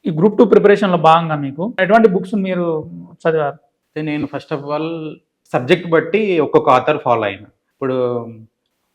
ఈ గ్రూప్ 2 ప్రిపరేషన్‌లో భాగంగా మీకు ఎటువంటి బుక్స్ మీరు చదివారు? అయితే నేను ఫస్ట్ ఆఫ్ ఆల్ సబ్జెక్ట్ బట్టి ఒక్కొక్క ఆథర్ ఫాలో అయినా. ఇప్పుడు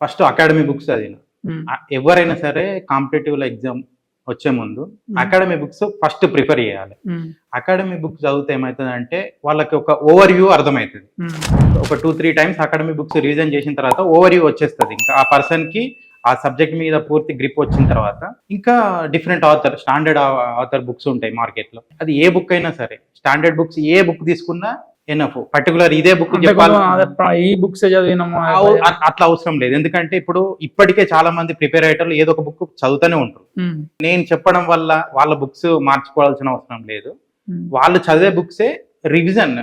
ఫస్ట్ అకాడమీ బుక్స్ చదివిన. హ్మ్. ఎవరైనా సరే కాంపిటేటివ్‌లో ఎగ్జామ్ వచ్చే ముందు అకాడమీ బుక్స్ ఫస్ట్ ప్రిఫర్ చేయాలి. హ్మ్. అకాడమీ బుక్స్ చదివితే ఏమైతదంటే వాళ్ళకి ఒక ఓవర్ వ్యూ అర్థమైతది. హ్మ్. ఒక 2, 3 టైమ్స్ అకాడమీ బుక్స్ రివిజన్ చేసిన తర్వాత ఓవర్ వ్యూ వచ్చేస్తది. ఇంకా ఆ పర్సన్‌కి ఆ సబ్జెక్ట్ మీద పూర్తి గ్రిప్ వచ్చిన తర్వాత ఇంకా different author, standard author books ఉంటాయి మార్కెట్‌లో. అది ఏ బుక్ అయినా సరే. స్టాండర్డ్ బుక్స్ ఏ బుక్ తీసుకున్నా ఎనఫ్. పర్టిక్యులర్ ఇదే బుక్ అంటే చెప్పాలి కొంచెం అదే ఈ బుక్సే చదివినాము అట్లా అవసరం లేదు. ఎందుకంటే ఇప్పుడు ఇప్పటికే చాలా మంది ప్రిపేర్ అయ్యేటోళ్ళు ఏదో ఒక బుక్ చదువుతూనే ఉంటారు. హ్మ్. నేను చెప్పడం వల్ల వాళ్ళ బుక్స్ మార్చుకోవాల్సిన అవసరం లేదు. హ్మ్. వాళ్ళు చదివే బుక్సే రివిజన్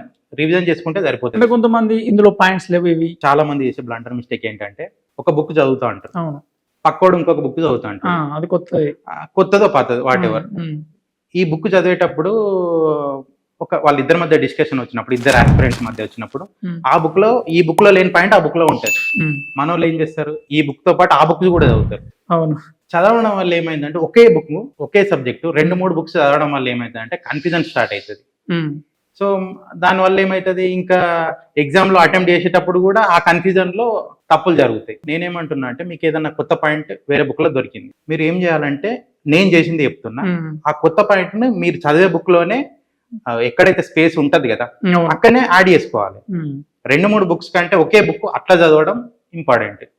చేసుకుంటే అంటే సరిపోతుంది. కొంతమంది ఇందులో పాయింట్స్ లేవు ఇవి. చాలా మంది చేసే బ్లండర్ మిస్టేక్ ఏంటంటే ఒక బుక్ చదువుతా అంటారు. అవును. పక్కోడు ఇంకొక బుక్ చదువుతా ఆ! అంటాడు. అది కొత్తది. కొత్తదో పాతదో వాటెవర్. హ్మ్. ఈ బుక్ చదివేటప్పుడు వాళ్ళిద్దరి మధ్య డిస్కషన్ వచ్చినప్పుడు, ఇద్దరు ఆస్పిరెంట్స్ మధ్య వచ్చినప్పుడు హ్మ్. ఈ బుక్ లో లేని పాయింట్ ఆ బుక్ లో ఉంటది. హ్మ్. మనోళ్ళు ఏం చేస్తారు, ఈ బుక్ తో పాటు ఆ బుక్ కూడా చదువుతారు. అవును. చదవడం వల్ల ఏమైందంటే ఒకే బుక్, ఒకే సబ్జెక్టు 2, 3 బుక్స్ చదవడం వల్ల ఏమైందంటే కన్ఫ్యూజన్ స్టార్ట్ అవుతుంది. హ్మ్. సో దానివల్ల ఏమవుతుంది, ఇంకా ఎగ్జామ్ లో అటెంప్ట్ చేసేటప్పుడు కూడా ఆ కన్ఫ్యూజన్ లో తప్పులు జరుగుతాయి. నేనేమంటున్నా అంటే మీకు ఏదైనా కొత్త పాయింట్ వేరే బుక్ లో దొరికింది, మీరు ఏం చేయాలంటే నేను చేసింది చెప్తున్నా, హ్మ్. ఆ కొత్త పాయింట్ ని మీరు చదివే బుక్ లోనే ఎక్కడైతే స్పేస్ ఉంటది కదా అవును. అక్కడనే యాడ్ చేసుకోవాలి. హ్మ్. 2, 3 బుక్స్ కంటే ఒకే బుక్ అట్లా చదవడం ఇంపార్టెంట్.